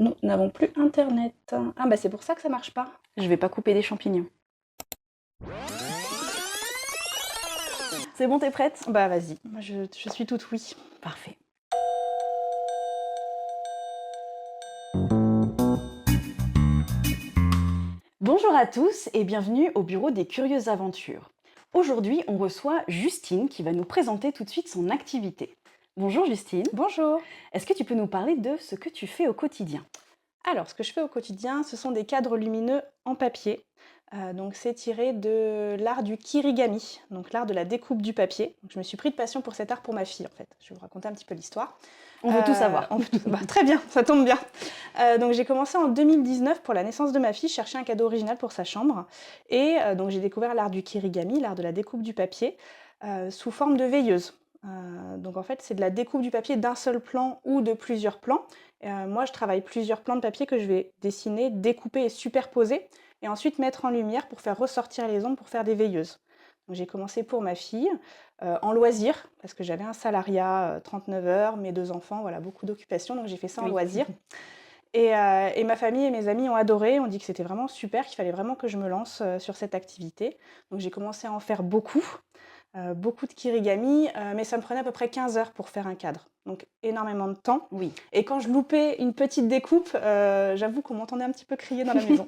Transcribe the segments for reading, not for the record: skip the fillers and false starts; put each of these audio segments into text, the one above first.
Nous n'avons plus internet. Ah bah c'est pour ça que ça marche pas. Je vais pas couper des champignons. C'est bon, t'es prête? Bah vas-y, moi je suis toute oui. Parfait. Bonjour à tous et bienvenue au bureau des Curieuses Aventures. Aujourd'hui, on reçoit Justine qui va nous présenter tout de suite son activité. Bonjour Justine. Bonjour. Est-ce que tu peux nous parler de ce que tu fais au quotidien? Alors, ce que je fais au quotidien, ce sont des cadres lumineux en papier. Donc c'est tiré de l'art du kirigami, donc l'art de la découpe du papier. Donc, je me suis pris de passion pour cet art pour ma fille en fait. Je vais vous raconter un petit peu l'histoire. On veut tout savoir. Bah, très bien, ça tombe bien. Donc j'ai commencé en 2019 pour la naissance de ma fille, chercher un cadeau original pour sa chambre. Et donc j'ai découvert l'art du kirigami, l'art de la découpe du papier, sous forme de veilleuse. Donc en fait c'est de la découpe du papier d'un seul plan ou de plusieurs plans. Moi je travaille plusieurs plans de papier que je vais dessiner, découper et superposer et ensuite mettre en lumière pour faire ressortir les ombres pour faire des veilleuses. Donc j'ai commencé pour ma fille, en loisir, parce que j'avais un salariat, 39 heures, mes 2 enfants, voilà, beaucoup d'occupations, donc j'ai fait ça en Oui. loisir. Et ma famille et mes amis ont adoré, ont dit que c'était vraiment super, qu'il fallait vraiment que je me lance sur cette activité. Donc j'ai commencé à en faire beaucoup, beaucoup de kirigami, mais ça me prenait à peu près 15 heures pour faire un cadre. Donc énormément de temps. Oui. Et quand je loupais une petite découpe, j'avoue qu'on m'entendait un petit peu crier dans la maison.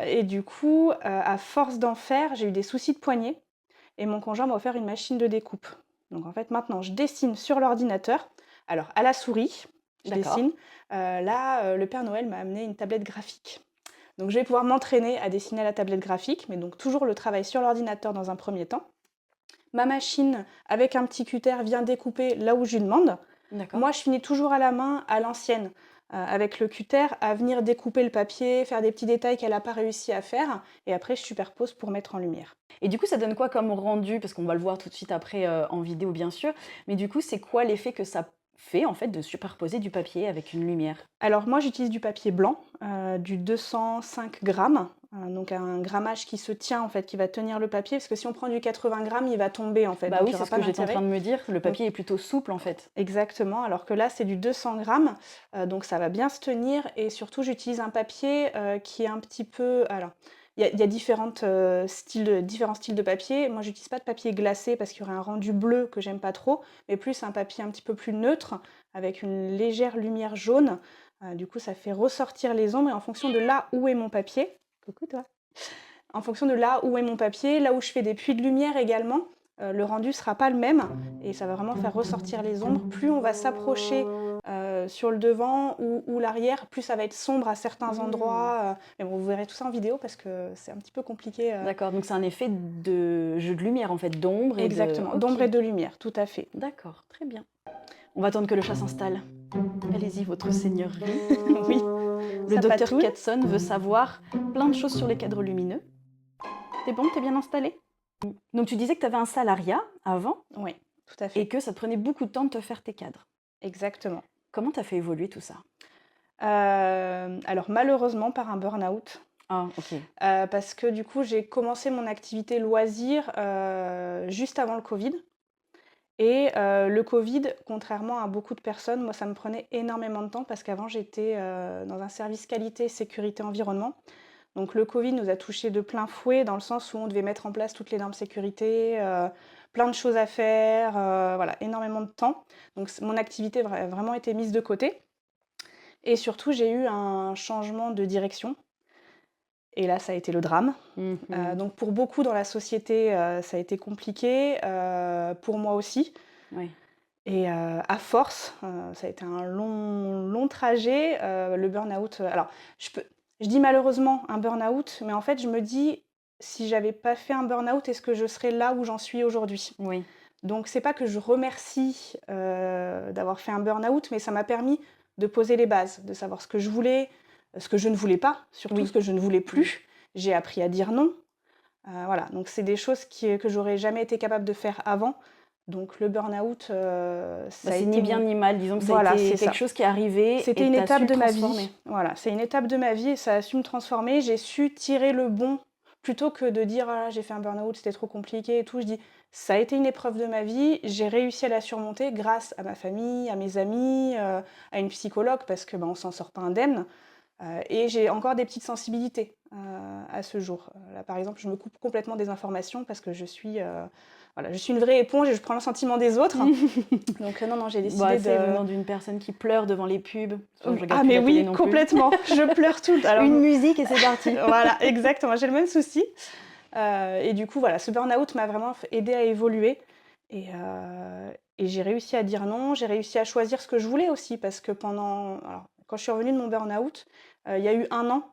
Et du coup, à force d'en faire, j'ai eu des soucis de poignet et mon conjoint m'a offert une machine de découpe. Donc en fait, maintenant, je dessine sur l'ordinateur. Alors, à la souris, je D'accord. dessine. Là, le Père Noël m'a amené une tablette graphique. Donc je vais pouvoir m'entraîner à dessiner à la tablette graphique, mais donc toujours le travail sur l'ordinateur dans un premier temps. Ma machine, avec un petit cutter, vient découper là où je lui demande. D'accord. Moi, je finis toujours à la main, à l'ancienne, avec le cutter, à venir découper le papier, faire des petits détails qu'elle n'a pas réussi à faire, et après, je superpose pour mettre en lumière. Et du coup, ça donne quoi comme rendu? Parce qu'on va le voir tout de suite après en vidéo, bien sûr. Mais du coup, c'est quoi l'effet que ça fait, en fait, de superposer du papier avec une lumière? Alors moi, j'utilise du papier blanc, du 205 grammes, donc un grammage qui se tient, en fait, qui va tenir le papier, parce que si on prend du 80 grammes, il va tomber, en fait, Bah donc oui, il y c'est aura ce pas que j'étais en d'intérêt. train de me dire. Le papier est plutôt souple, en fait. Exactement, alors que là, c'est du 200 grammes, donc ça va bien se tenir et surtout, j'utilise un papier, qui est un petit peu alors, il y a différents styles de papier. Moi, j'utilise pas de papier glacé parce qu'il y aurait un rendu bleu que j'aime pas trop, mais plus un papier un petit peu plus neutre avec une légère lumière jaune. Du coup, ça fait ressortir les ombres et en fonction de là où est mon papier coucou toi! En fonction de là où est mon papier, là où je fais des puits de lumière également, le rendu sera pas le même et ça va vraiment faire ressortir les ombres. Plus on va s'approcher, sur le devant ou l'arrière, plus ça va être sombre à certains endroits, mais bon, vous verrez tout ça en vidéo parce que c'est un petit peu compliqué, D'accord, donc c'est un effet de jeu de lumière, en fait, d'ombre et de... Exactement, Ok. d'ombre et de lumière, tout à fait. D'accord, très bien. On va attendre que le chat s'installe. Allez-y, votre seigneurie. Oui, Le ça docteur patouille. Katson veut savoir plein de choses sur les cadres lumineux. T'es bon, t'es bien installé? Donc tu disais que tu avais un salariat avant Oui, tout à et fait, que ça te prenait beaucoup de temps de te faire tes cadres. exactement. Comment t'as fait évoluer tout ça? Alors malheureusement par un burn-out. Ah, ok. Parce que du coup, j'ai commencé mon activité loisir, juste avant le covid et le covid, contrairement à beaucoup de personnes, moi, ça me prenait énormément de temps parce qu'avant, j'étais, dans un service qualité, sécurité, environnement. Donc le covid nous a touchés de plein fouet dans le sens où on devait mettre en place toutes les normes sécurité, plein de choses à faire, voilà, énormément de temps. Donc mon activité vraiment été mise de côté et surtout, j'ai eu un changement de direction et là, ça a été le drame. Mhm. Donc pour beaucoup dans la société, ça a été compliqué, pour moi aussi Oui. et à force, ça a été un long trajet, le burn-out, alors je dis malheureusement un burn-out, mais en fait je me dis: «Si j'avais pas fait un burn-out, est-ce que je serais là où j'en suis aujourd'hui?» Oui. Donc c'est pas que je remercie, d'avoir fait un burn-out, mais ça m'a permis de poser les bases, de savoir ce que je voulais, ce que je ne voulais pas, surtout ce Oui. que je ne voulais Mm. plus. J'ai appris à dire non. Voilà, donc c'est des choses que j'aurais jamais été capable de faire avant. Donc le burn-out, Bah, ça a c'est ni été bien une ni mal. Disons que ça a voilà, été c'est quelque ça. chose qui est arrivé C'était et une tu as su étape le de ma transformer. vie. Voilà, c'est une étape de ma vie et ça a su me transformer. J'ai su tirer le bon plutôt que de dire: «Ah j'ai fait un burn-out, c'était trop compliqué et tout», je dis: «Ça a été une épreuve de ma vie, j'ai réussi à la surmonter grâce à ma famille, à mes amis, à une psychologue parce que, on s'en sort pas indemne». Et j'ai encore des petites sensibilités, à ce jour. Là, par exemple, je me coupe complètement des informations parce que voilà, je suis une vraie éponge et je prends le sentiment des autres. Donc non, non, j'ai Bah, décidé c'est de venant d'une personne qui pleure devant les pubs. Enfin, je regarde ah plus mais la télé oui, non plus. complètement, je pleure tout alors Une musique et c'est parti. voilà, exactement, j'ai le même souci. Et du coup, voilà, ce burn-out m'a vraiment aidée à évoluer et j'ai réussi à dire non, j'ai réussi à choisir ce que je voulais aussi parce que alors quand je suis revenue de mon burn-out, il y a eu 1 an.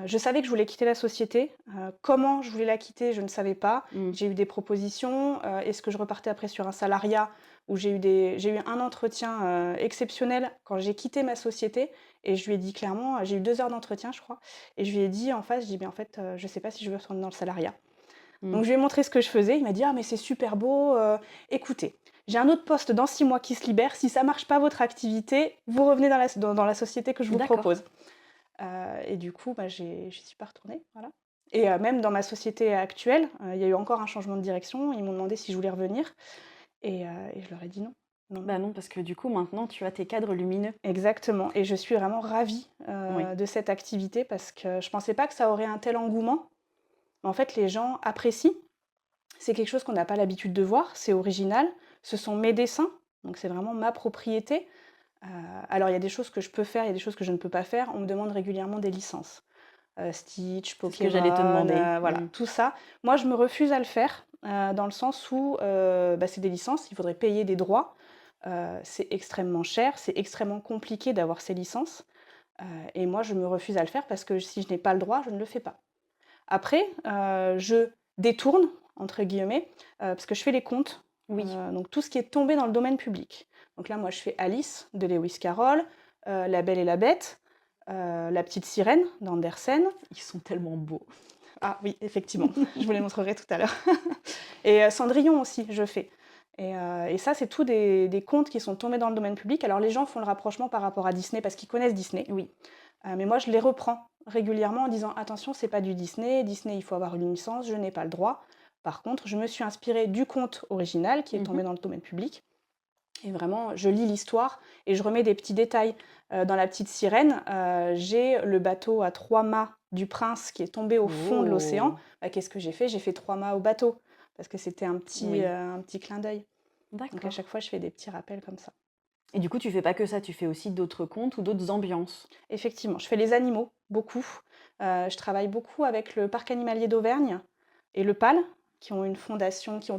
Je savais que je voulais quitter la société. Comment je voulais la quitter, je ne savais pas. Mmh. J'ai eu des propositions. Est-ce que je repartais après sur un salariat où j'ai eu un entretien, exceptionnel quand j'ai quitté ma société et je lui ai dit clairement, j'ai eu 2 heures d'entretien, je crois et je lui ai dit en face, je dis: «Mais en fait, je ne sais pas si je veux retourner dans le salariat». Mmh. Donc je lui ai montré ce que je faisais. Il m'a dit: «Ah mais c'est super beau, écoutez, j'ai un autre poste dans 6 mois qui se libère. Si ça marche pas votre activité, vous revenez dans la société que je vous D'accord. propose». Et du coup, j'y suis pas retournée, voilà. Et même dans ma société actuelle, il y a eu encore un changement de direction. Ils m'ont demandé si je voulais revenir et je leur ai dit non. Non, non. Bah non, parce que du coup, maintenant, tu as tes cadres lumineux. Exactement et je suis vraiment ravie, Oui. de cette activité parce que je pensais pas que ça aurait un tel engouement. Mais en fait, les gens apprécient. C'est quelque chose qu'on n'a pas l'habitude de voir, c'est original. Ce sont mes dessins, donc c'est vraiment ma propriété. Heu, alors il y a des choses que je peux faire, il y a des choses que je ne peux pas faire. On me demande régulièrement des licences. Stitch, C'est ce que j'allais te Pokémon, demander. voilà, Mmh. tout ça. Moi, je me refuse à le faire, dans le sens où, c'est des licences, il faudrait payer des droits. C'est extrêmement cher, c'est extrêmement compliqué d'avoir ces licences, et moi, je me refuse à le faire parce que si je n'ai pas le droit, je ne le fais pas. Après, je «détourne» entre guillemets, parce que je fais les comptes, Oui. donc tout ce qui est tombé dans le domaine public. Donc là, moi, je fais Alice de Lewis Carroll, La Belle et la Bête, La Petite Sirène d'Andersen. Ils sont tellement beaux. Ah oui, effectivement, je vous les montrerai tout à l'heure. Et Cendrillon aussi, je fais. Et ça, c'est tout des contes qui sont tombés dans le domaine public. Alors les gens font le rapprochement par rapport à Disney parce qu'ils connaissent Disney. Oui. Mais moi, je les reprends régulièrement en disant: «Attention, c'est pas du Disney. Disney, il faut avoir une licence, je n'ai pas le droit». Par contre, je me suis inspirée du conte original qui est Mmh. tombé dans le domaine public et vraiment, je lis l'histoire et je remets des petits détails. Dans La Petite Sirène, j'ai le bateau à 3 mâts du prince qui est tombé au fond de l'océan. Oh! Bah, qu'est-ce que j'ai fait? J'ai fait 3 mâts au bateau parce que c'était Oui. un petit clin d'œil. Donc à D'accord. chaque fois, je fais des petits rappels comme ça. Et du coup, tu fais pas que ça, tu fais aussi d'autres contes ou d'autres ambiances? Effectivement, je fais les animaux, beaucoup. Je travaille beaucoup avec le parc animalier d'Auvergne et le PAL, qui ont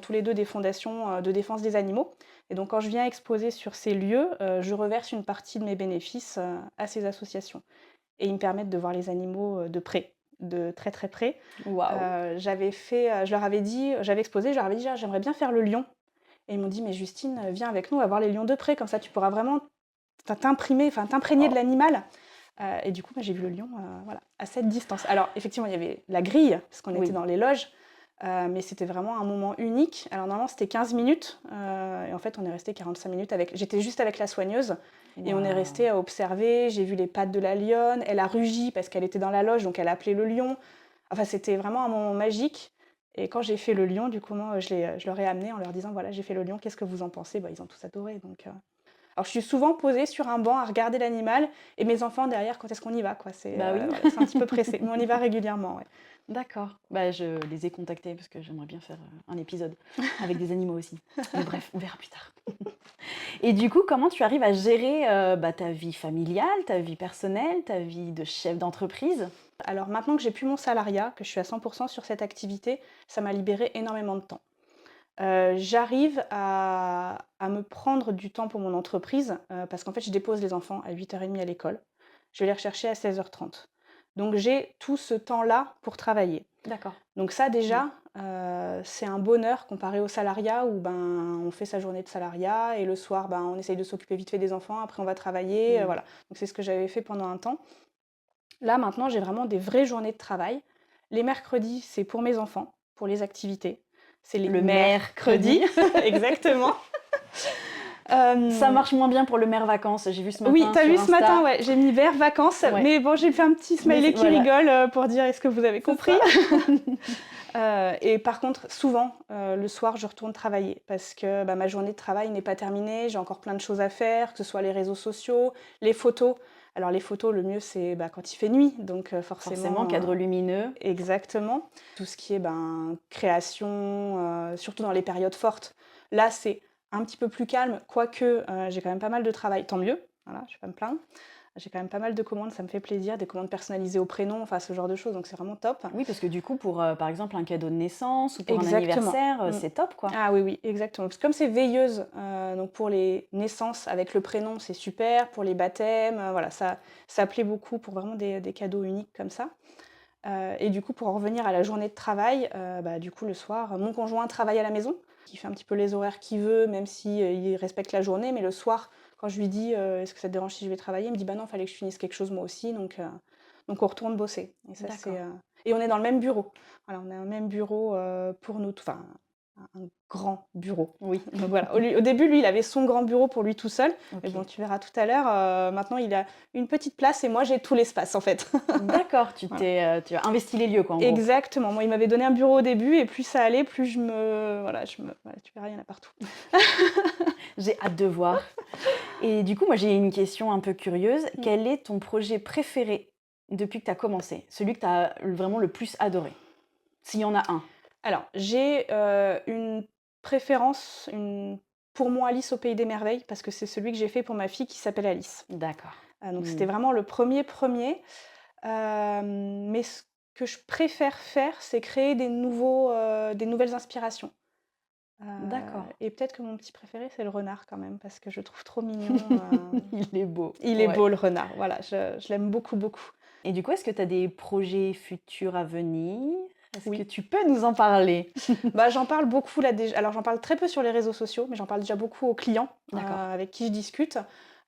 tous les 2 des fondations, de défense des animaux. Et donc quand je viens exposer sur ces lieux, je reverse une partie de mes bénéfices, à ces associations. Et ils me permettent de voir les animaux, de près, de très, très près. Waouh! Je leur avais dit j'avais exposé, je leur avais dit: «Ah, j'aimerais bien faire le lion». Et ils m'ont dit: «Mais Justine, viens avec nous, on va voir les lions de près, comme ça tu pourras vraiment t'imprégner de Oh! l'animal». Et du coup, j'ai vu le lion, voilà, à cette distance. Alors effectivement, il y avait la grille, parce qu'on était Oui. dans les loges, mais c'était vraiment un moment unique. Alors normalement, c'était 15 minutes, et en fait, on est resté 45 minutes j'étais juste avec la soigneuse et on est Waouh! resté à observer. J'ai vu les pattes de la lionne, elle a rugi parce qu'elle était dans la loge, donc elle a appelé le lion. Enfin, c'était vraiment un moment magique et quand j'ai fait le lion, du coup, moi, je leur ai amené en leur disant: «Voilà, j'ai fait le lion, qu'est-ce que vous en pensez?» Bah, ils ont tous adoré, donc alors je suis souvent posée sur un banc à regarder l'animal et mes enfants derrière, quand est-ce qu'on y va, quoi? Bah oui. Voilà, c'est un petit peu pressé, mais on y va régulièrement, ouais. D'accord. Bah, je les ai contactés parce que j'aimerais bien faire, un épisode avec des animaux aussi. Mais bref, on verra plus tard. Et du coup, comment tu arrives à gérer, bah, ta vie familiale, ta vie personnelle, ta vie de chef d'entreprise? Alors maintenant que j'ai plus mon salariat, que je suis à 100 sur cette activité, ça m'a libéré énormément de temps. J'arrive à me prendre du temps pour mon entreprise, parce qu'en fait, je dépose les enfants à 8h30 à l'école. Je vais les rechercher à 16h30. Donc j'ai tout ce temps-là pour travailler. D'accord. Donc ça Mmh. déjà, c'est un bonheur comparé au salariat où, on fait sa journée de salariat et le soir, on essaye de s'occuper vite fait des enfants, après on va travailler, Mmh. voilà. Donc c'est ce que j'avais fait pendant un temps. Là, maintenant, j'ai vraiment des vraies journées de travail. Les mercredis, c'est pour mes enfants, pour les activités. C'est les Le mercredis, mercredi. exactement. Ça marche moins bien pour le maire vacances. J'ai vu ce Oui, matin t'as sur vu ce matin, Insta. ouais, j'ai mis vert vacances, Ouais. mais bon, j'ai fait un petit Mais smiley qui voilà. rigole pour dire est-ce que vous avez C'est compris? ça. Et par contre, souvent, le soir, je retourne travailler parce que ma journée de travail n'est pas terminée, j'ai encore plein de choses à faire, que ce soit les réseaux sociaux, les photos. Alors les photos, le mieux, c'est quand il fait nuit, donc Forcément, forcément, cadre lumineux. exactement. Tout ce qui est création, surtout dans les périodes fortes. Là, c'est un petit peu plus calme, quoique j'ai quand même pas mal de travail, tant mieux, voilà, je vais pas me plaindre. J'ai quand même pas mal de commandes, ça me fait plaisir, des commandes personnalisées au prénom, enfin ce genre de choses, donc c'est vraiment top. Oui, parce que du coup, pour par exemple un cadeau de naissance ou pour un Exactement. anniversaire, c'est top quoi. Ah oui, oui, exactement. Parce que comme c'est veilleuse, donc pour les naissances avec le prénom, c'est super. Pour les baptêmes, voilà, ça plaît beaucoup pour vraiment des cadeaux uniques comme ça. Et du coup, pour en revenir à la journée de travail, du coup, le soir, mon conjoint travaille à la maison, qui fait un petit peu les horaires qu'il veut, même si il respecte la journée. Mais le soir, quand je lui dis est-ce que ça te dérange si je vais travailler, il me dit bah non, il fallait que je finisse quelque chose moi aussi, donc on retourne bosser. Et ça, D'accord. et on est dans le même bureau. Voilà, on a un même bureau pour nous, enfin un grand bureau. Oui. Donc voilà. Au début, lui, il avait son grand bureau pour lui tout seul. Mais Ok. bon, tu verras tout à l'heure. Maintenant, il a une petite place et moi, j'ai tout l'espace en fait. D'accord, tu as investi les lieux quoi en gros. Exactement. Moi, il m'avait donné un bureau au début et plus ça allait, plus voilà, tu verras, il y en a partout. J'ai hâte de voir. Et du coup, moi j'ai une question un peu curieuse. Quel est ton projet préféré depuis que tu as commencé? Celui que tu as vraiment le plus adoré? S'il y en a un. Alors, j'ai une préférence pour moi, Alice au Pays des Merveilles, parce que c'est celui que j'ai fait pour ma fille qui s'appelle Alice. D'accord. Donc c'était vraiment le premier. Mais ce que je préfère faire, c'est créer des nouvelles inspirations. D'accord. Et peut-être que mon petit préféré, c'est le renard quand même, parce que je le trouve trop mignon. Il est beau. Il est Ouais. beau le renard, voilà, je l'aime beaucoup, beaucoup. Et du coup, est-ce que tu as des projets futurs à venir? Est-ce que Oui. tu peux nous en parler? J'en parle beaucoup là déjà. Alors j'en parle très peu sur les réseaux sociaux, mais j'en parle déjà beaucoup aux clients D'accord. avec qui je discute,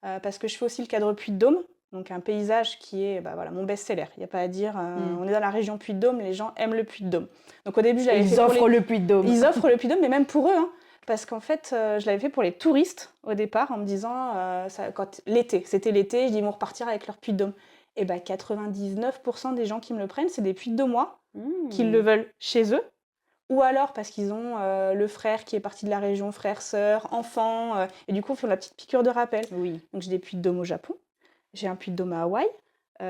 parce que je fais aussi le cadre Puy-de-Dôme, donc un paysage qui est voilà, mon best-seller. Il n'y a pas à dire, on est dans la région Puy-de-Dôme, les gens aiment le Puy-de-Dôme. Donc au début, je Et l'avais fait ils offrent le Puy-de-Dôme. Ils offrent le Puy-de-Dôme, mais même pour eux, hein, parce qu'en fait, je l'avais fait pour les touristes au départ, en me disant, c'était l'été, je dis ils vont repartir avec leur Puy-de-Dôme. Et 99% des gens qui me le prennent, c'est des Puy-de-Dômois qui le veulent chez eux, ou alors parce qu'ils ont le frère qui est parti de la région, frère, sœur, enfant, et du coup, ils font la petite piqûre de rappel. Oui. Donc j'ai des Puy-de-Dôme au Japon, j'ai un Puy-de-Dôme à Hawaï,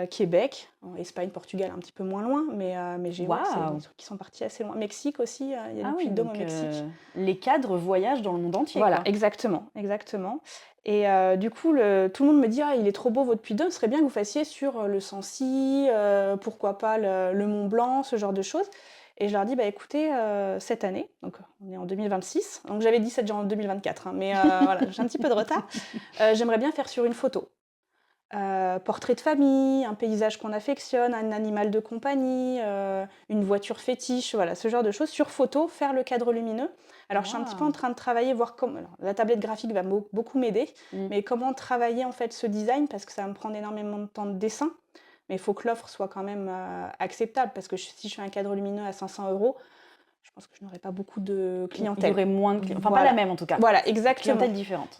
Québec, Espagne, Portugal, un petit peu moins loin, mais c'est Waouh! des trucs qui sont partis assez loin. Mexique aussi, il y a Ah des oui, Puy-de-Dôme au donc Mexique. les cadres voyagent dans le monde entier, Voilà, quoi. exactement, exactement. Et du coup, tout le monde me dit ah, il est trop beau votre Puy-de-Dôme, ce serait bien que vous fassiez sur le Sancy, pourquoi pas le Mont Blanc, ce genre de choses. Et je leur dis écoutez, cette année, donc on est en 2026, donc j'avais dit ça déjà en 2024, hein, mais voilà, j'ai un petit peu de retard. J'aimerais bien faire sur une photo. Portrait de famille, un paysage qu'on affectionne, un animal de compagnie, une voiture fétiche, voilà, ce genre de choses. Sur photo, faire le cadre lumineux. Alors, je suis un petit peu en Waouh! train de travailler, voir comment. Alors, la tablette graphique va beaucoup m'aider, mais comment travailler en fait ce design, parce que ça va me prendre énormément de temps de dessin. Mais il faut que l'offre soit quand même acceptable, parce que si je fais un cadre lumineux à 500 €, je pense que je n'aurai pas beaucoup de Il y clientèle. aurait moins de clients. Enfin, pas Voilà. la même en tout cas. Voilà, exactement. Clientèle différente.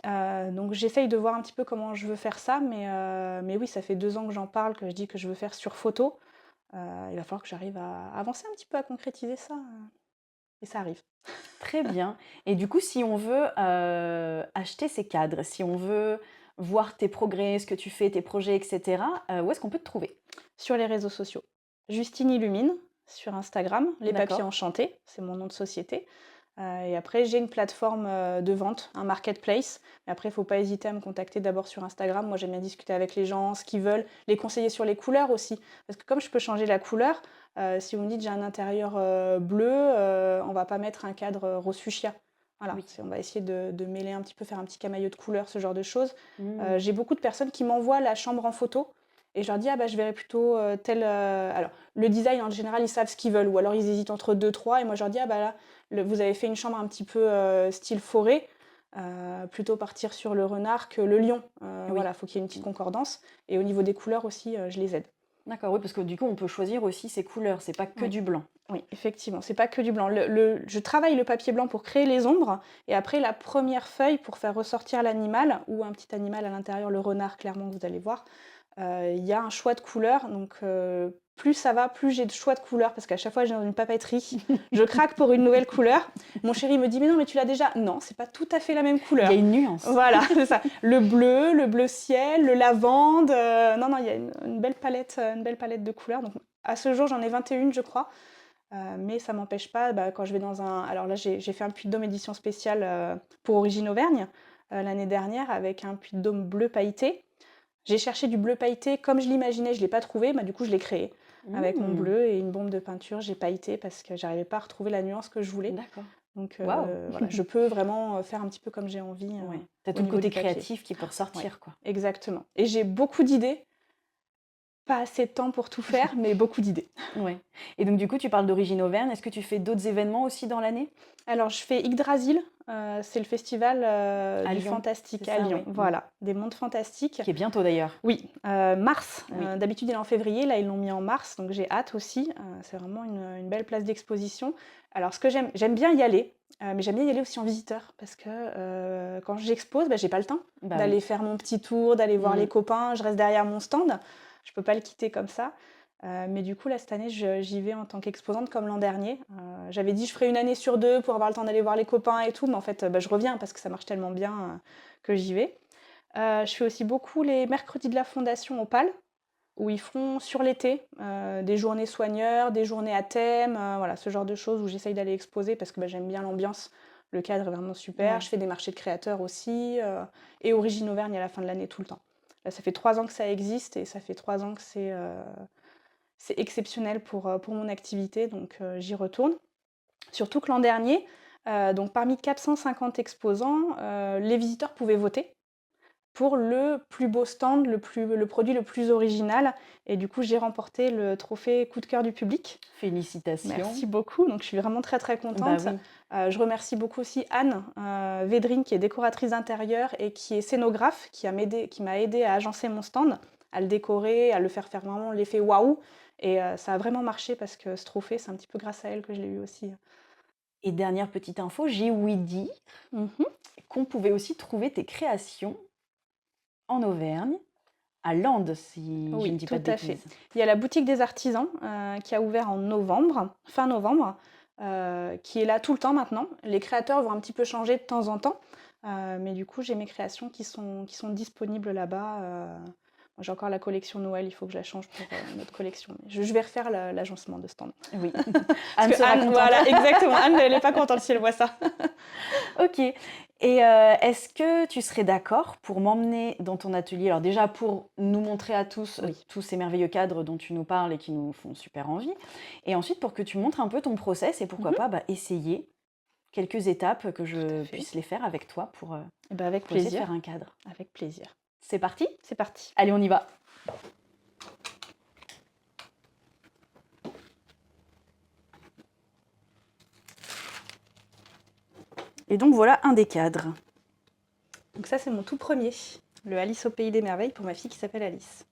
Donc j'essaye de voir un petit peu comment je veux faire ça, mais oui, ça fait 2 ans que j'en parle, que je dis que je veux faire sur photo. Il va falloir que j'arrive à avancer un petit peu à concrétiser ça, et ça arrive. Très bien. Et du coup, si on veut acheter ces cadres, si on veut voir tes progrès, ce que tu fais, tes projets, etc., où est-ce qu'on peut te trouver? Sur les réseaux sociaux. Justine Illumine sur Instagram, Les Papiers D'accord. Enchantés, c'est mon nom de société. Et après, j'ai une plateforme de vente, un marketplace. Mais après, il ne faut pas hésiter à me contacter d'abord sur Instagram. Moi, j'aime bien discuter avec les gens, ce qu'ils veulent, les conseiller sur les couleurs aussi. Parce que comme je peux changer la couleur, si vous me dites j'ai un intérieur bleu, on ne va pas mettre un cadre rose fuchsia. Voilà, Oui. on va essayer de mêler un petit peu, faire un petit camailleux de couleurs, ce genre de choses. Mmh. J'ai beaucoup de personnes qui m'envoient la chambre en photo. Et je leur dis, je verrais plutôt tel. Alors, le design, en général, ils savent ce qu'ils veulent. Ou alors, ils hésitent entre deux, trois. Et moi, je leur dis, là, vous avez fait une chambre un petit peu style forêt. Plutôt partir sur le renard que le lion. Oui. Voilà, il faut qu'il y ait une petite concordance. Et au niveau des couleurs aussi, je les aide. D'accord, oui, parce que du coup, on peut choisir aussi ses couleurs, c'est pas que Oui. du blanc. Oui, effectivement, c'est pas que du blanc. Je travaille le papier blanc pour créer les ombres et après la première feuille pour faire ressortir l'animal ou un petit animal à l'intérieur, le renard clairement que vous allez voir, il y a un choix de couleurs donc plus ça va, plus j'ai de choix de couleurs parce qu'à chaque fois que je vais dans une papeterie, je craque pour une nouvelle couleur. Mon chéri me dit: «Mais non, mais tu l'as déjà». Non, c'est pas tout à fait la même Il y a couleur. une nuance. Voilà, c'est ça. Le bleu ciel, le lavande, non, non, il y a une belle palette de couleurs donc à ce jour, j'en ai 21 je crois. Mais ça m'empêche pas, bah, quand je vais dans un alors là, j'ai fait un Puy de Dôme édition spéciale, pour Origine Auvergne, l'année dernière avec un Puy de Dôme bleu pailleté. J'ai cherché du bleu pailleté comme je l'imaginais, je l'ai pas trouvé, bah, du coup, je l'ai créé. Avec mon Mmh, bleu et une bombe de peinture, j'ai pailleté parce que j'arrivais pas à retrouver la nuance que je voulais. d'accord. Donc Waouh! voilà, je peux vraiment, faire un petit peu comme j'ai envie, Ouais, tu au tout le niveau côté du papier. créatif qui peut Ouais, ressortir, quoi. exactement et j'ai beaucoup d'idées, pas assez de temps pour tout faire, mais beaucoup d'idées. Ouais, et donc du coup, tu parles d'Origine Auvergne. Est-ce que tu fais d'autres événements aussi dans l'année? Alors je fais Yggdrasil, c'est le festival, À du Lyon, c'est fantastique à ça, Lyon, oui. voilà, des mondes fantastiques. Qui est bientôt d'ailleurs. Oui, mars, Oui. d'habitude il est en février, là ils l'ont mis en mars, donc j'ai hâte aussi, c'est vraiment une belle place d'exposition. Alors ce que j'aime bien y aller, mais j'aime bien y aller aussi en visiteur parce que, quand j'expose, bah, j'ai pas le temps Bah oui. d'aller faire mon petit tour, d'aller voir Mmh. les copains, je reste derrière mon stand, je peux pas le quitter comme ça. Mais du coup là cette année j'y vais en tant qu'exposante comme l'an dernier. J'avais dit: «Je ferai une année sur 2 pour avoir le temps d'aller voir les copains et tout», mais en fait, bah, je reviens parce que ça marche tellement bien, que j'y vais. Je fais aussi beaucoup les mercredis de la Fondation Opale, où ils font sur l'été, des journées soigneurs, des journées à thème, voilà, ce genre de choses où j'essaye d'aller exposer parce que, bah, j'aime bien l'ambiance. Le cadre est vraiment super. Ouais. Je fais des marchés de créateurs aussi, et Origine Auvergne à la fin de l'année tout le temps. Là, ça fait 3 ans que ça existe et ça fait 3 ans que c'est exceptionnel pour mon activité, donc j'y retourne. Surtout que l'an dernier, donc parmi 450 exposants, les visiteurs pouvaient voter pour le plus beau stand, le produit le plus original et du coup, j'ai remporté le trophée coup de cœur du public. Félicitations. Merci beaucoup, donc je suis vraiment très, très Bah contente. oui. Je remercie beaucoup aussi Anne, Védrine qui est décoratrice d'intérieur et qui est scénographe, qui m'a aidée à agencer mon stand, à le décorer, à le faire vraiment l'effet waouh et ça a vraiment marché parce que ce trophée, c'est un petit peu grâce à elle que je l'ai eu aussi. Et dernière petite info, j'ai ouï dire Mmh. qu'on pouvait aussi trouver tes créations en Auvergne, à Landes, si je ne Oui, dis pas tout de à fait. bêtises. Il y a la boutique des artisans, qui a ouvert en novembre, fin novembre, qui est là tout le temps maintenant. Les créateurs vont un petit peu changer de temps en temps, mais du coup, j'ai mes créations qui sont disponibles là-bas. Moi, j'ai encore la collection Noël, il faut que je la change pour, notre collection. Mais je vais refaire l'agencement de stand. Oui. Parce Anne que sera Anne contente. voilà, exactement, Anne, elle est pas contente si elle voit ça. OK, et est-ce que tu serais d'accord pour m'emmener dans ton atelier? Alors déjà pour nous montrer à tous, Oui. tous ces merveilleux cadres dont tu nous parles et qui nous font super envie, et ensuite pour que tu montres un peu ton process et pourquoi Mmh. pas, bah, essayer quelques étapes que Tout à je fait. puisse les faire avec toi Et bah, avec pour essayer de plaisir, faire un cadre. avec plaisir. C'est parti? C'est parti. Allez, on y va! Et donc voilà un des cadres. Donc ça, c'est mon tout premier, le Alice au pays des merveilles pour ma fille qui s'appelle Alice.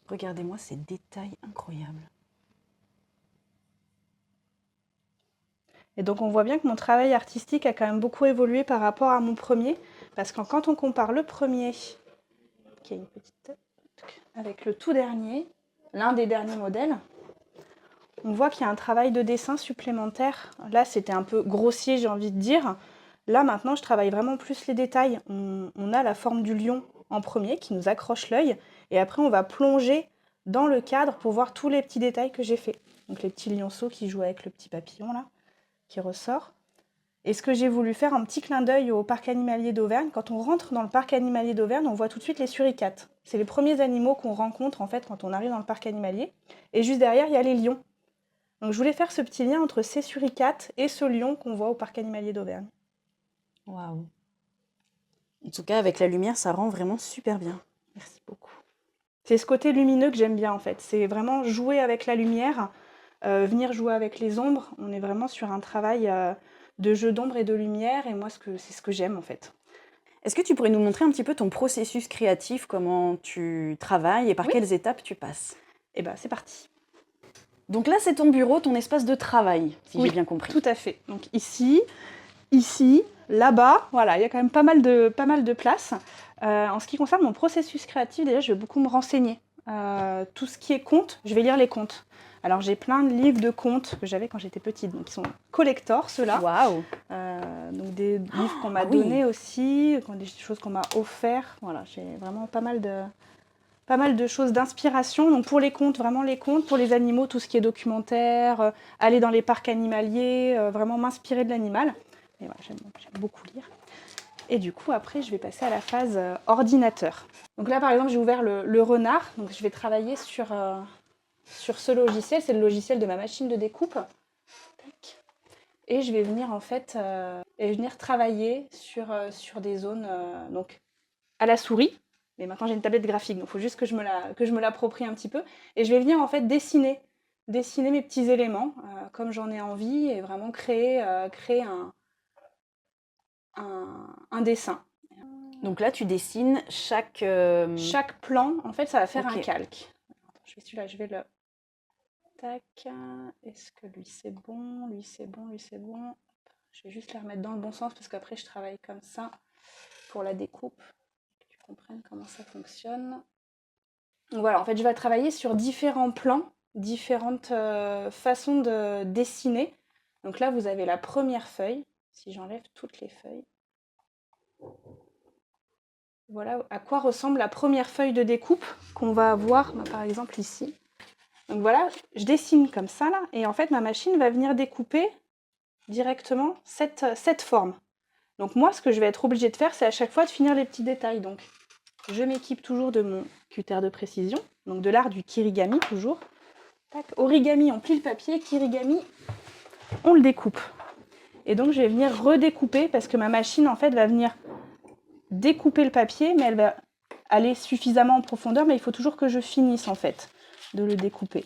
Regardez-moi ces détails incroyables. Et donc on voit bien que mon travail artistique a quand même beaucoup évolué par rapport à mon premier, parce que quand on compare le premier, qui a une petite, avec le tout dernier, l'un des derniers modèles, on voit qu'il y a un travail de dessin supplémentaire. Là, c'était un peu grossier, j'ai envie de dire. Là, maintenant, je travaille vraiment plus les détails. On a la forme du lion en premier qui nous accroche l'œil, et après, on va plonger dans le cadre pour voir tous les petits détails que j'ai faits. Donc les petits lionceaux qui jouent avec le petit papillon, là, qui ressort. Et ce que j'ai voulu faire, un petit clin d'œil au parc animalier d'Auvergne. Quand on rentre dans le parc animalier d'Auvergne, on voit tout de suite les suricates. C'est les premiers animaux qu'on rencontre en fait quand on arrive dans le parc animalier. Et juste derrière, il y a les lions. Donc je voulais faire ce petit lien entre ces suricates et ce lion qu'on voit au parc animalier d'Auvergne. Waouh! En tout cas, avec la lumière, ça rend vraiment super bien. Merci beaucoup. C'est ce côté lumineux que j'aime bien en fait. C'est vraiment jouer avec la lumière, venir jouer avec les ombres. On est vraiment sur un travail de jeu d'ombre et de lumière. Et moi, c'est ce que j'aime en fait. Est-ce que tu pourrais nous montrer un petit peu ton processus créatif, comment tu travailles et par Oui, quelles étapes tu passes? et ben c'est parti. Donc là, c'est ton bureau, ton espace de travail, si j'ai Oui, bien compris. tout à fait. Donc ici, là-bas, voilà, il y a quand même pas mal de place. En ce qui concerne mon processus créatif, déjà, je vais beaucoup me renseigner. Tout ce qui est compte, je vais lire les comptes. Alors j'ai plein de livres de comptes que j'avais quand j'étais petite, donc ils sont collector ceux-là. Waouh! Donc des livres qu'on m'a Ah oui! donnés aussi, des choses qu'on m'a offert. Voilà, j'ai vraiment pas mal de choses d'inspiration. Donc pour les contes, vraiment les contes. Pour les animaux, tout ce qui est documentaire, aller dans les parcs animaliers, vraiment m'inspirer de l'animal. Et voilà, j'aime beaucoup lire. Et du coup, après, je vais passer à la phase ordinateur. Donc là, par exemple, j'ai ouvert le renard. Donc je vais travailler sur ce logiciel. C'est le logiciel de ma machine de découpe. Tac. Et je vais venir en fait venir travailler sur des zones donc à la souris. Mais maintenant j'ai une tablette graphique, donc il faut juste que je me l'approprie un petit peu. Et je vais venir en fait dessiner mes petits éléments comme j'en ai envie et vraiment créer un dessin. Donc là, tu dessines chaque... Chaque plan, en fait, ça va faire un Ok. calque. Attends, celui-là, je vais le... Tac. Est-ce que lui c'est bon? Lui c'est bon, lui c'est bon. Je vais juste les remettre dans le bon sens parce qu'après je travaille comme ça pour la découpe. Que tu comprennes comment ça fonctionne. Donc voilà, en fait, je vais travailler sur différents plans, différentes façons de dessiner. Donc là, vous avez la première feuille. Si j'enlève toutes les feuilles. Voilà à quoi ressemble la première feuille de découpe qu'on va avoir, par exemple, ici. Donc voilà, je dessine comme ça, là. Et en fait, ma machine va venir découper directement cette forme. Donc moi, ce que je vais être obligée de faire, c'est à chaque fois de finir les petits détails. Donc je m'équipe toujours de mon cutter de précision, donc de l'art du kirigami toujours. Tac. Origami, on plie le papier, kirigami, on le découpe. Et donc je vais venir redécouper parce que ma machine en fait va venir découper le papier, mais elle va aller suffisamment en profondeur, mais il faut toujours que je finisse en fait de le découper.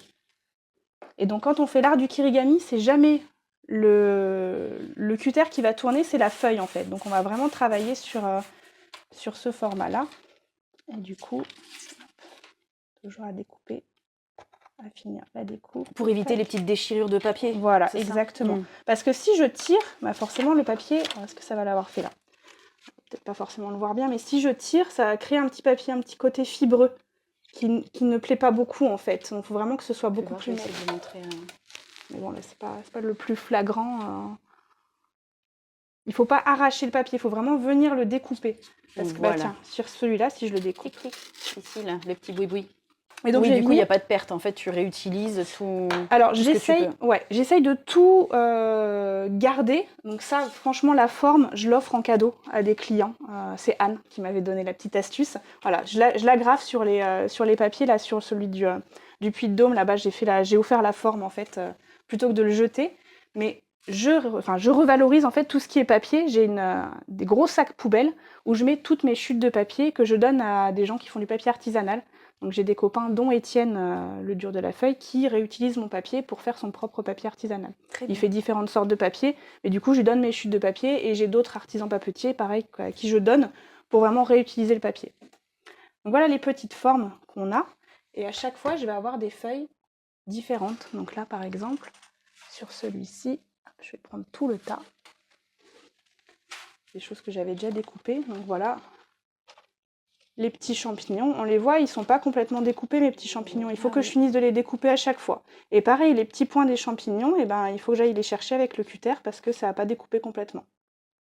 Et donc quand on fait l'art du kirigami, c'est jamais le cutter qui va tourner, c'est la feuille en fait. Donc on va vraiment travailler sur ce format-là. Et du coup, toujours à découper, à finir la découpe. Pour éviter Tac. les petites déchirures de papier. Voilà, c'est ça? exactement. Parce que si je tire, forcément le papier, est-ce que ça va l'avoir fait là? Peut-être pas forcément le voir bien, mais si je tire, ça va créer un petit papier, un petit côté fibreux qui ne plaît pas beaucoup en fait. Donc il faut vraiment que ce soit beaucoup plus net. Je vais essayer de vous montrer. Mais bon, là c'est pas le plus flagrant. Il faut pas arracher le papier, il faut vraiment venir le découper. Parce que Voilà. tiens, sur celui-là, si je le découpe. Ici, là, le petit boui-boui. Et donc, Oui, du coup, il n'y venir... a pas de perte. En fait, tu réutilises tout, Alors, tout ce que tu peux. j'essaye de tout garder. Donc ça, franchement, la forme, je l'offre en cadeau à des clients. C'est Anne qui m'avait donné la petite astuce. Voilà, je la graffe sur les papiers, là, sur celui du Puy-de-Dôme. Là-bas, j'ai offert la forme, en fait, plutôt que de le jeter. Mais je revalorise, en fait, tout ce qui est papier. J'ai des gros sacs poubelles où je mets toutes mes chutes de papier que je donne à des gens qui font du papier artisanal. Donc j'ai des copains, dont Étienne, le dur de la feuille, qui réutilise mon papier pour faire son propre papier artisanal. Il fait différentes sortes de papier, et du coup je lui donne mes chutes de papier, et j'ai d'autres artisans papetiers, pareil, à qui je donne, pour vraiment réutiliser le papier. Donc voilà les petites formes qu'on a, et à chaque fois je vais avoir des feuilles différentes. Donc là par exemple, sur celui-ci, je vais prendre tout le tas, des choses que j'avais déjà découpées, donc voilà. Les petits champignons, on les voit, ils sont pas complètement découpés, mes petits champignons. Il faut que je finisse de les découper à chaque fois. Et pareil, les petits points des champignons, il faut que j'aille les chercher avec le cutter parce que ça va pas découper complètement.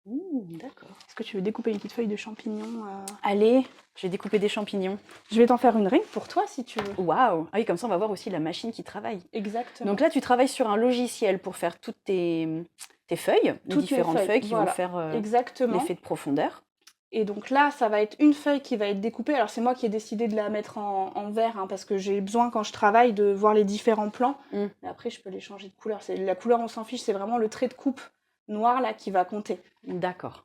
D'accord. Est-ce que tu veux découper une petite feuille de champignons Allez, je vais découper des champignons. Je vais t'en faire une ring pour toi si tu veux. Waouh! Ah oui, comme ça, on va voir aussi la machine qui travaille. Exactement. Donc là, tu travailles sur un logiciel pour faire toutes tes feuilles, les différentes feuilles qui vont faire l'effet de profondeur. Et donc là, ça va être une feuille qui va être découpée. Alors c'est moi qui ai décidé de la mettre en vert, parce que j'ai besoin quand je travaille de voir les différents plans. Mais après, je peux les changer de couleur. La couleur, on s'en fiche, c'est vraiment le trait de coupe noir là qui va compter. D'accord.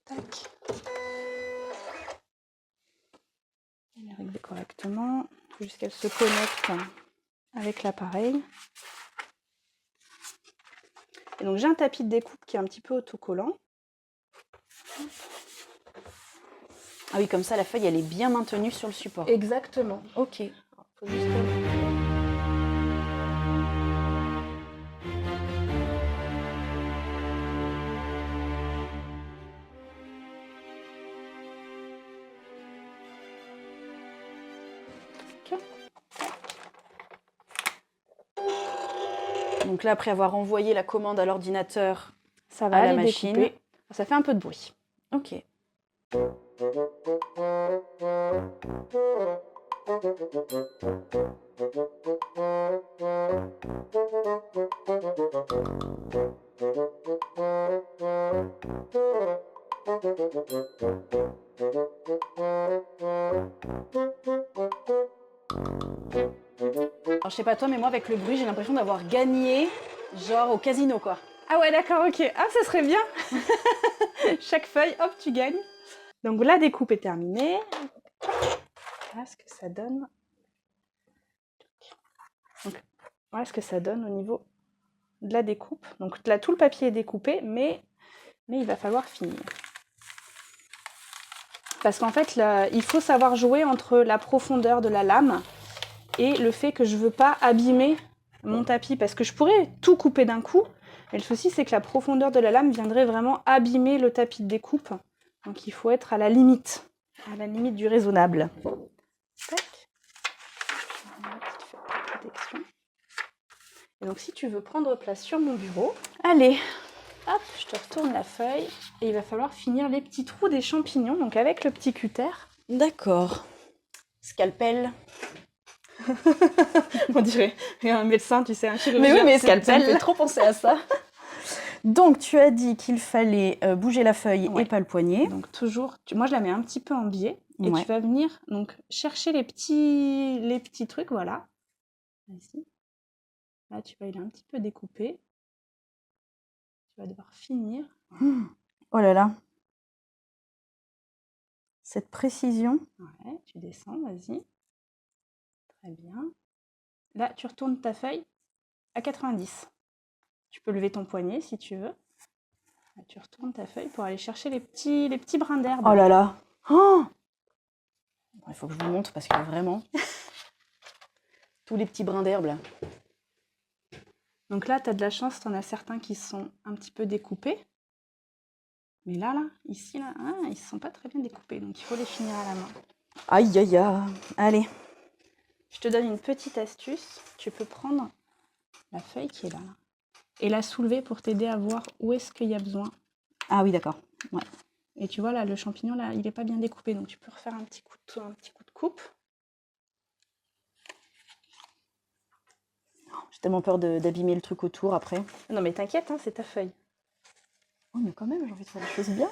Tac. Elle est réglée correctement, jusqu'à ce qu'elle se connecte avec l'appareil. Et donc j'ai un tapis de découpe qui est un petit peu autocollant. Ah oui, comme ça, la feuille, elle est bien maintenue sur le support. Exactement. Ok. Faut juste... Donc là, après avoir envoyé la commande à l'ordinateur, Ça va à la aller machine. découper. Ça fait un peu de bruit. Ok. Alors, je sais pas toi, mais moi, avec le bruit, j'ai l'impression d'avoir gagné, genre au casino, quoi. Ah ouais, d'accord, ok. Ah, ça serait bien. Chaque feuille, hop, tu gagnes. Donc la découpe est terminée. Voilà ce que ça donne. Donc, voilà ce que ça donne au niveau de la découpe. Donc là, tout le papier est découpé, mais il va falloir finir. Parce qu'en fait, là, il faut savoir jouer entre la profondeur de la lame et le fait que je ne veux pas abîmer mon tapis. Parce que je pourrais tout couper d'un coup, mais le souci, c'est que la profondeur de la lame viendrait vraiment abîmer le tapis de découpe. Donc il faut être à la limite du raisonnable. Tac. Protection. Et donc si tu veux prendre place sur mon bureau, Allez. hop, je te retourne la feuille et il va falloir finir les petits trous des champignons, donc avec le petit cutter. D'accord. Scalpel. On dirait un médecin, tu sais, un chirurgien. Mais oui, mais scalpel. ça me fait trop penser à ça. Donc, tu as dit qu'il fallait bouger la feuille Ouais. et pas le poignet. Donc toujours, moi je la mets un petit peu en biais et Ouais. tu vas venir donc chercher les petits trucs, voilà. Ici. Là, tu vas aller un petit peu découper. Tu vas devoir finir. Oh là là. Cette précision. Ouais, tu descends, vas-y. Très bien. Là, tu retournes ta feuille à 90. Tu peux lever ton poignet si tu veux. Là, tu retournes ta feuille pour aller chercher les petits brins d'herbe. Oh là là. Oh, il faut que je vous montre parce que vraiment, tous les petits brins d'herbe là. Donc là, tu as de la chance, tu en as certains qui sont un petit peu découpés. Mais là, ici, là, ils ne sont pas très bien découpés. Donc il faut les finir à la main. Aïe aïe aïe. Allez. Je te donne une petite astuce. Tu peux prendre la feuille qui est là, et la soulever pour t'aider à voir où est-ce qu'il y a besoin. Ah oui, d'accord. Ouais. Et tu vois, là, le champignon, là, il n'est pas bien découpé. Donc tu peux refaire un petit coup de coupe. J'ai tellement peur d'abîmer le truc autour après. Non, mais t'inquiète, hein, c'est ta feuille. Oh, mais quand même, j'ai envie de faire les choses bien.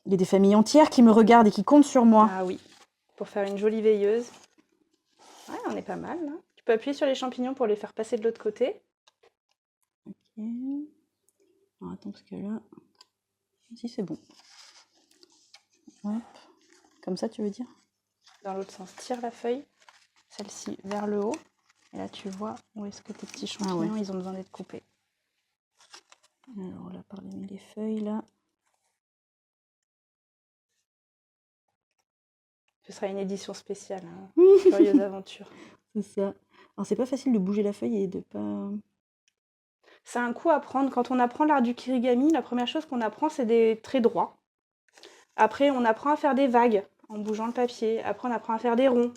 Il y a des familles entières qui me regardent et qui comptent sur moi. Ah oui, pour faire une jolie veilleuse. Ouais, on est pas mal, là. Tu peux appuyer sur les champignons pour les faire passer de l'autre côté. Ok. Alors, attends, parce que là... Si, c'est bon. Hop. Comme ça, tu veux dire? Dans l'autre sens, tire la feuille, celle-ci vers le haut. Et là, tu vois où est-ce que tes petits champignons, ils ont besoin d'être coupés. Alors là, parmi les feuilles, là... Ce sera une édition spéciale, hein. Curieuse aventure. C'est ça. Alors, c'est pas facile de bouger la feuille et de pas... C'est un coup à prendre. Quand on apprend l'art du kirigami, la première chose qu'on apprend, c'est des traits droits. Après, on apprend à faire des vagues en bougeant le papier. Après, on apprend à faire des ronds.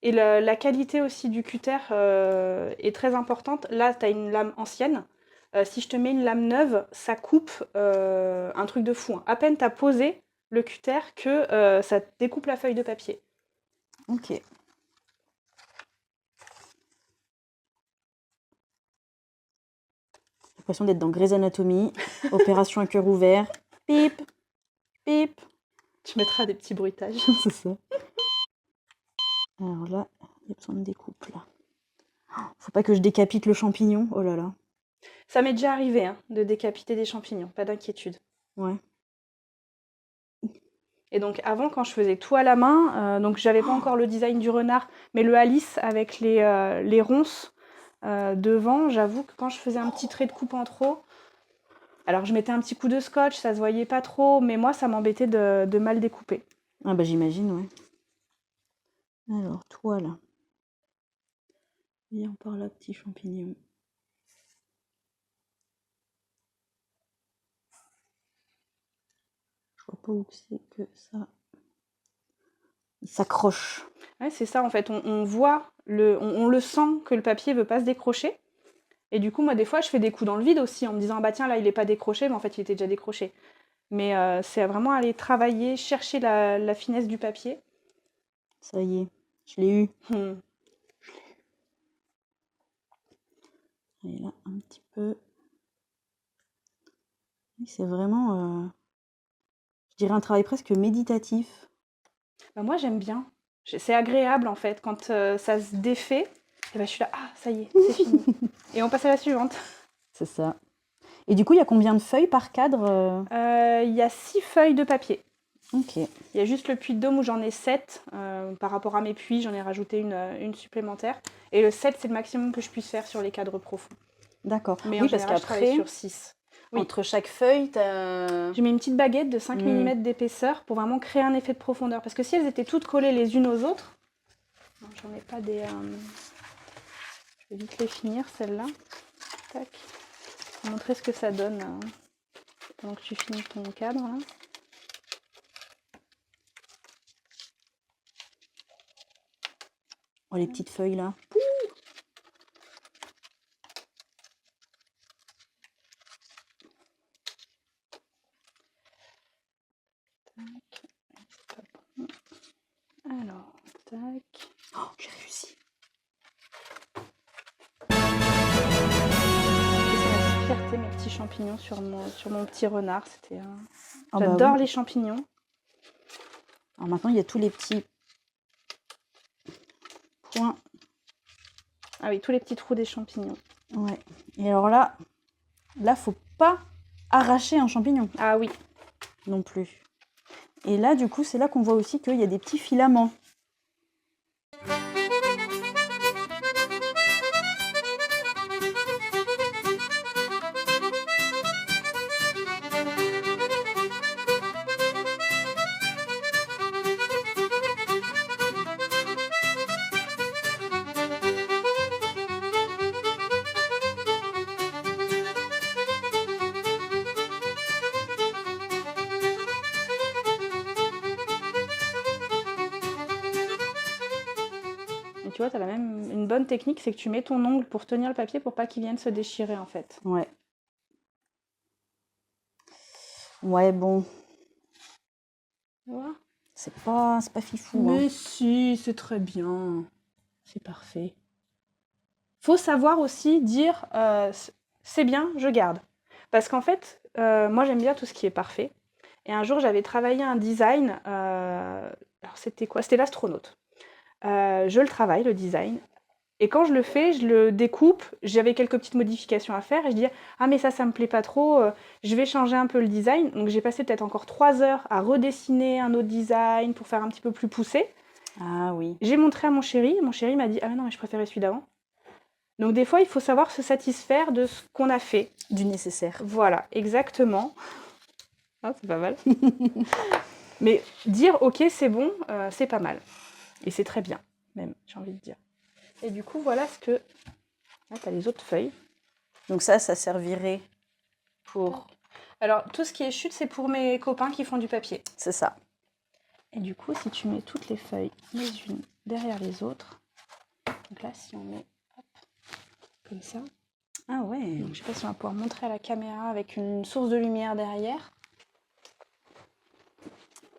Et la qualité aussi du cutter est très importante. Là, tu as une lame ancienne. Si je te mets une lame neuve, ça coupe un truc de fou, hein. À peine tu as posé le cutter que ça découpe la feuille de papier. Ok. J'ai l'impression d'être dans Grey's Anatomy, opération à cœur ouvert. Pip, pip. Tu mettras des petits bruitages. C'est ça. Alors là, il y a besoin de découpe là. Faut pas que je décapite le champignon. Oh là là. Ça m'est déjà arrivé, hein, de décapiter des champignons, pas d'inquiétude. Ouais. Et donc avant, quand je faisais tout à la main, donc j'avais pas encore le design du renard, mais le Alice avec les ronces devant, j'avoue que quand je faisais un petit trait de coupe en trop, Alors je mettais un petit coup de scotch, ça se voyait pas trop, mais moi ça m'embêtait de mal découper. Ah bah j'imagine, ouais. Alors, toi là. Viens par là, petit champignon. Je vois pas où c'est que ça. Il s'accroche. Ouais, c'est ça en fait, on voit, on le sent que le papier veut pas se décrocher. Et du coup, moi des fois je fais des coups dans le vide aussi en me disant ah bah tiens là il est pas décroché, mais en fait il était déjà décroché. Mais c'est vraiment aller travailler, chercher la finesse du papier. Ça y est, je l'ai eu. Hmm. Et là, un petit peu. Oui, c'est vraiment, je dirais, un travail presque méditatif. Bah, moi j'aime bien. C'est agréable en fait quand ça se défait. Et bah, je suis là, ah ça y est, c'est fini. Et on passe à la suivante. C'est ça. Et du coup, il y a combien de feuilles par cadre? Il y a 6 feuilles de papier. Ok. Il y a juste le puits de Dôme où j'en ai 7. Par rapport à mes puits, j'en ai rajouté une supplémentaire. Et le 7, c'est le maximum que je puisse faire sur les cadres profonds. D'accord. Mais Oui, en parce général, je travaille qu'après, sur 6. Oui. entre chaque feuille, t'as... J'ai mis une petite baguette de 5 Mm. mm d'épaisseur pour vraiment créer un effet de profondeur. Parce que si elles étaient toutes collées les unes aux autres, non, j'en ai pas des... Je vais vite les finir, celles-là. Tac. Je vais montrer ce que ça donne pendant que tu finis ton cadre. Là. Oh, les petites feuilles là. Alors, tac. Oh, j'ai réussi. C'est ma petite fierté, mes petits champignons sur mon petit renard. C'était Ah bah J'adore oui. les champignons. Alors maintenant, il y a tous les petits points. Ah oui, tous les petits trous des champignons. Ouais. Et alors là, faut pas arracher un champignon Ah oui. non plus. Et là, du coup, c'est là qu'on voit aussi qu'il y a des petits filaments. Et tu vois, tu as la même une bonne technique, c'est que tu mets ton ongle pour tenir le papier pour pas qu'il vienne se déchirer en fait. Ouais. Ouais, bon. Tu vois ? C'est pas fifou. Hein. Mais si, c'est très bien. C'est parfait. Faut savoir aussi dire c'est bien, je garde. Parce qu'en fait, moi j'aime bien tout ce qui est parfait. Et un jour, j'avais travaillé un design. Alors c'était quoi ? C'était l'astronaute. Je le travaille, le design. Et quand je le fais, je le découpe. J'avais quelques petites modifications à faire. Et je dis ah mais ça me plaît pas trop. Je vais changer un peu le design. Donc j'ai passé peut-être encore 3 heures à redessiner un autre design pour faire un petit peu plus poussé. Ah oui. J'ai montré à mon chéri. Mon chéri m'a dit ah non mais je préférais celui d'avant. Donc des fois, il faut savoir se satisfaire de ce qu'on a fait. Du nécessaire. Voilà, exactement. Ah, c'est pas mal. Mais dire ok, c'est bon, c'est pas mal. Et c'est très bien, même, j'ai envie de dire. Et du coup, voilà ce que... Là, tu as les autres feuilles. Donc ça servirait pour... Alors, tout ce qui est chute, c'est pour mes copains qui font du papier. C'est ça. Et du coup, si tu mets toutes les feuilles les unes derrière les autres, donc là, si on met hop, comme ça, Ah ouais. donc, je sais pas si on va pouvoir montrer à la caméra avec une source de lumière derrière.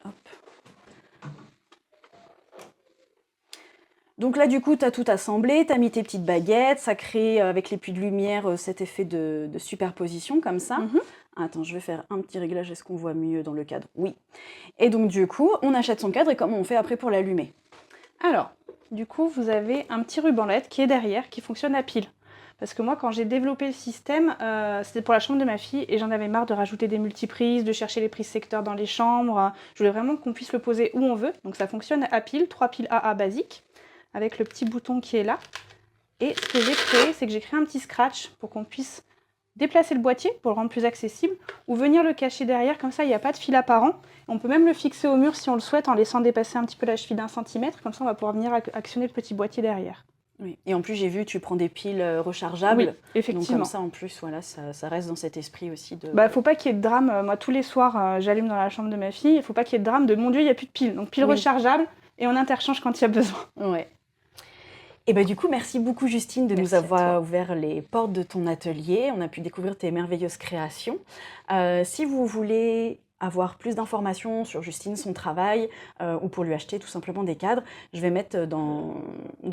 Hop. Donc là, du coup, tu as tout assemblé, tu as mis tes petites baguettes, ça crée, avec les puits de lumière, cet effet de superposition, comme ça. Attends, je vais faire un petit réglage, est-ce qu'on voit mieux dans le cadre? Oui. Et donc, du coup, on achète son cadre, et comment on fait après pour l'allumer? Alors, du coup, vous avez un petit ruban LED qui est derrière, qui fonctionne à pile. Parce que moi, quand j'ai développé le système, c'était pour la chambre de ma fille, et j'en avais marre de rajouter des multiprises, de chercher les prises secteurs dans les chambres. Je voulais vraiment qu'on puisse le poser où on veut. Donc ça fonctionne à pile, 3 piles AA basiques, avec le petit bouton qui est là. Et ce que j'ai créé, c'est que j'ai créé un petit scratch pour qu'on puisse déplacer le boîtier pour le rendre plus accessible ou venir le cacher derrière, comme ça il n'y a pas de fil apparent. On peut même le fixer au mur si on le souhaite en laissant dépasser un petit peu la cheville d'1 centimètre, comme ça on va pouvoir venir actionner le petit boîtier derrière. Oui. Et en plus, j'ai vu, tu prends des piles rechargeables. Oui, Donc effectivement. comme ça, en plus, voilà, ça reste dans cet esprit aussi de... Bah, faut pas qu'il y ait de drame. Moi, tous les soirs, j'allume dans la chambre de ma fille. Il faut pas qu'il y ait de drame de mon Dieu, il n'y a plus de piles. Donc, pile Oui. rechargeable et on interchange quand il y a besoin. Ouais. Et bah du coup, merci beaucoup Justine de nous Merci à toi. avoir ouvert les portes de ton atelier. On a pu découvrir tes merveilleuses créations. Si vous voulez avoir plus d'informations sur Justine, son travail, ou pour lui acheter tout simplement des cadres, je vais mettre dans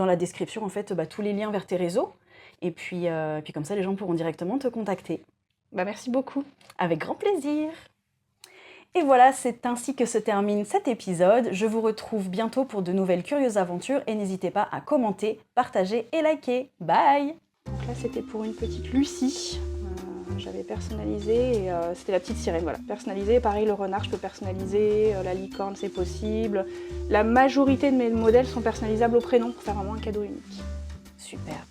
la description en fait tous les liens vers tes réseaux. Et puis comme ça, les gens pourront directement te contacter. Bah, merci beaucoup. Avec grand plaisir. Et voilà, c'est ainsi que se termine cet épisode. Je vous retrouve bientôt pour de nouvelles curieuses aventures et n'hésitez pas à commenter, partager et liker. Bye! Donc là, c'était pour une petite Lucie. J'avais personnalisé et c'était la petite sirène, voilà. Personnalisé, pareil, le renard, je peux personnaliser, la licorne, c'est possible. La majorité de mes modèles sont personnalisables au prénom pour faire vraiment un cadeau unique. Super.